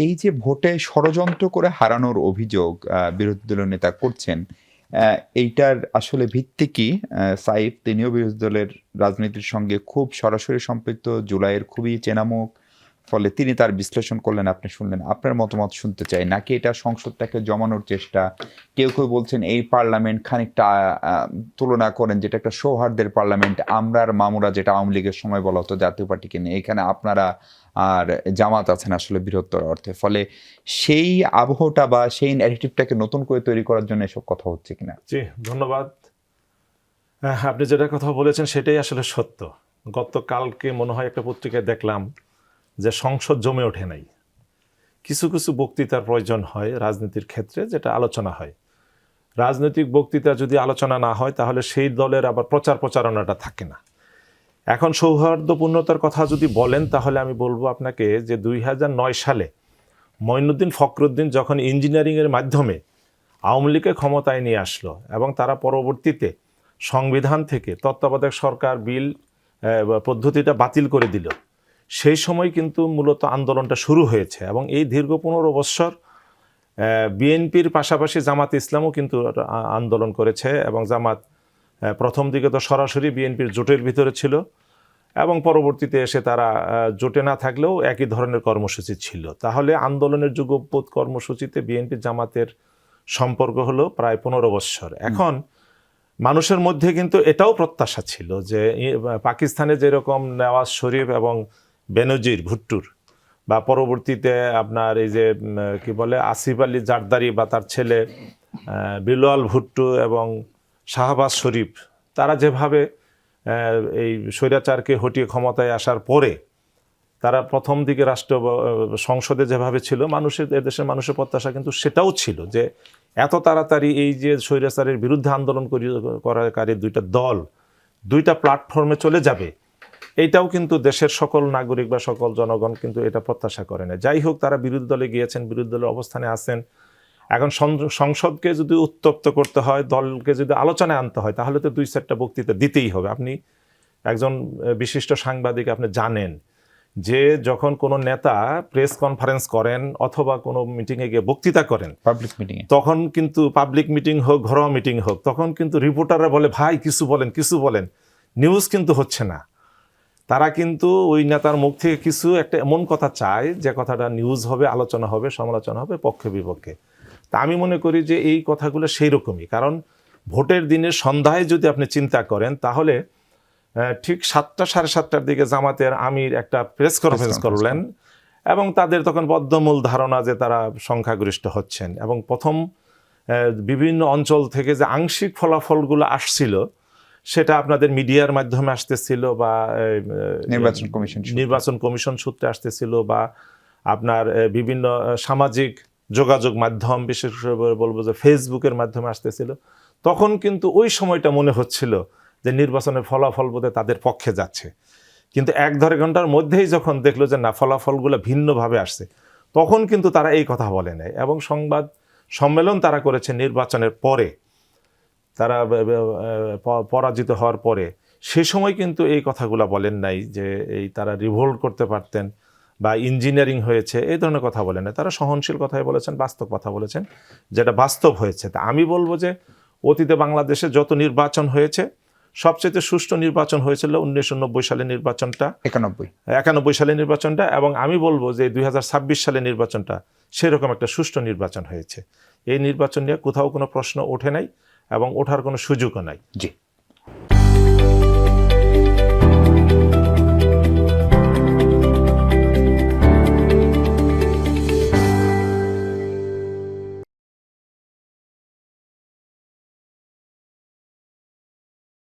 এই যে ভোটে ষড়যন্ত্র করে হারানোর অভিযোগ বিরোধী দলীয় নেতা করছেন, এইটার আসলে ভিত্তি কি? সাইফ তিনিও বিরোধী দলের রাজনীতির সঙ্গে খুব সরাসরি সম্পৃক্ত, জুলাইয়ের খুবই চেনামুখ। ফলে তিনি তার বিশ্লেষণ করলেন, আপনি শুনলেন। আপনার মতামত শুনতে চাই। নাকি এটা সংসদটাকে জমানোর চেষ্টা? কেউ কেউ বলছেন এই পার্লামেন্ট খানিকটা তুলনা করেন যেটা একটা সৌহার্দ্যের পার্লামেন্ট। আমরা আর মামুরা, যেটা আওয়ামী লীগের সময় বলা হতো জাতীয় পার্টিকে নিয়ে, এখানে আপনারা আর জামাত আছেন আসলে বৃহত্তর অর্থে। ফলে সেই আবহটা বা সেই ন্যারেটিভটাকে নতুন করে তৈরি করার জন্য এসব কথা হচ্ছে কিনা? জি, ধন্যবাদ। আপনি যেটা কথা বলেছেন সেটাই আসলে সত্য। গতকালকে মনে হয় একটা পত্রিকায় দেখলাম যে সংসদ জমে ওঠে নাই। কিছু কিছু বক্তৃতার প্রয়োজন হয় রাজনীতির ক্ষেত্রে, যেটা আলোচনা হয়। রাজনৈতিক বক্তৃতা যদি আলোচনা না হয় তাহলে সেই দলের আবার প্রচারণাটা থাকে না। এখন সৌহার্দ্যপূর্ণতার কথা যদি বলেন তাহলে আমি বলবো আপনাকে যে 2009 সালে মঈনুদ্দিন ফখরুদ্দিন যখন ইঞ্জিনিয়ারিংয়ের মাধ্যমে আওয়ামী লীগকে ক্ষমতায় নিয়ে আসলো এবং তারা পরবর্তীতে সংবিধান থেকে তত্ত্বাবধায়ক সরকার বিল পদ্ধতিটা বাতিল করে দিল, সেই সময় কিন্তু মূলত আন্দোলনটা শুরু হয়েছে। এবং এই দীর্ঘ 15 বৎসর বিএনপির পাশাপাশি জামাত ইসলামও কিন্তু আন্দোলন করেছে। এবং জামাত প্রথম দিকে তো সরাসরি বিএনপির জোটের ভিতরে ছিল এবং পরবর্তীতে এসে তারা জোটে না থাকলেও একই ধরনের কর্মসূচি ছিল। তাহলে আন্দোলনের যুগপৎ কর্মসূচিতে বিএনপি জামাতের সম্পর্ক হলো প্রায় 15 বৎসর। এখন মানুষের মধ্যে কিন্তু এটাও প্রত্যাশা ছিল যে পাকিস্তানে যেরকম নওয়াজ শরীফ এবং বেনজির ভুট্টোর, বা পরবর্তীতে আপনার এই যে কি বলে আসিফ আলী জারদারি বা তার ছেলে বিলাল ভুট্টো এবং শাহবাজ শরীফ, তারা যেভাবে এই স্বৈরাচারকে হটিয়ে ক্ষমতায় আসার পরে তারা প্রথম দিকে রাষ্ট্র সংসদে যেভাবে ছিল, মানুষের এদেশের মানুষের প্রত্যাশা কিন্তু সেটাও ছিল যে এত তাড়াতাড়ি এই যে স্বৈরাচারের বিরুদ্ধে আন্দোলন করাকারী দুইটা দল দুইটা প্ল্যাটফর্মে চলে যাবে, এইটাও কিন্তু দেশের সকল নাগরিক বা সকল জনগণ কিন্তু এটা প্রত্যাশা করে না। যাই হোক, তারা বিরোধী দলে গিয়েছেন, বিরোধী দলের অবস্থানে আছেন। এখন সংসদকে যদি উত্তপ্ত করতে হয়, দলকে যদি আলোচনায় আনতে হয়, তাহলে তো 2-4টা বক্তৃতা দিতেই হবে। আপনি একজন বিশিষ্ট সাংবাদিক, আপনি জানেন যে যখন কোনো নেতা প্রেস কনফারেন্স করেন অথবা কোনো মিটিংয়ে গিয়ে বক্তৃতা করেন, পাবলিক মিটিং, তখন কিন্তু পাবলিক মিটিং হোক, ঘরোয়া মিটিং হোক, তখন কিন্তু রিপোর্টাররা বলে ভাই কিছু বলেন, কিছু বলেন। নিউজ কিন্তু হচ্ছে না। তারা কিন্তু ওই নেতার মুখ থেকে কিছু একটা এমন কথা চায় যে কথাটা নিউজ হবে, আলোচনা হবে, সমালোচনা হবে পক্ষে বিপক্ষে। তা আমি মনে করি যে এই কথাগুলো সেই রকমই। কারণ ভোটের দিনের সন্ধ্যায় যদি আপনি চিন্তা করেন, তাহলে ঠিক 7টা 7:30টার দিকে জামাতের আমির একটা প্রেস কনফারেন্স করলেন এবং তাদের তখন বদ্ধমূল ধারণা যে তারা সংখ্যাগরিষ্ঠ হচ্ছেন। এবং প্রথম বিভিন্ন অঞ্চল থেকে যে আংশিক ফলাফলগুলো সেটা আপনাদের মিডিয়ার মাধ্যমে আসতেছিল বা নির্বাচন কমিশন সূত্রে আসতেছিল বা আপনার বিভিন্ন সামাজিক যোগাযোগ মাধ্যম, বিশেষ করে বলবো যে ফেসবুকের মাধ্যমে আসতেছিল। তখন কিন্তু ওই সময়টা মনে হচ্ছিল যে নির্বাচনের ফলাফল বোধহয় তাদের পক্ষে যাচ্ছে। কিন্তু 1-1.5 ঘন্টার মধ্যেই যখন দেখলো যে না, ফলাফলগুলো ভিন্নভাবে আসছে, তখন কিন্তু তারা এই কথা বলে নাই। এবং সংবাদ সম্মেলন তারা করেছে নির্বাচনের পরে, তারা পরাজিত হওয়ার পরে, সে সময় কিন্তু এই কথাগুলো বলেন নাই যে এই তারা রিভোল্ট করতে পারতেন বা ইঞ্জিনিয়ারিং হয়েছে, এই ধরনের কথা বলেন নাই। তারা সহনশীল কথাই বলেছেন, বাস্তব কথা বলেছেন, যেটা বাস্তব হয়েছে। তা আমি বলবো যে অতীতে বাংলাদেশে যত নির্বাচন হয়েছে, সবচেয়ে সুষ্ঠু নির্বাচন হয়েছিল 1990 সালের নির্বাচনটা, 91 সালের নির্বাচনটা। এবং আমি বলবো যে 2026 সালের নির্বাচনটা সেরকম একটা সুষ্ঠু নির্বাচন হয়েছে। এই নির্বাচন নিয়ে কোথাও কোনো প্রশ্ন ওঠে নাই এবং ওঠার কোনো সুযোগও নাই। জি।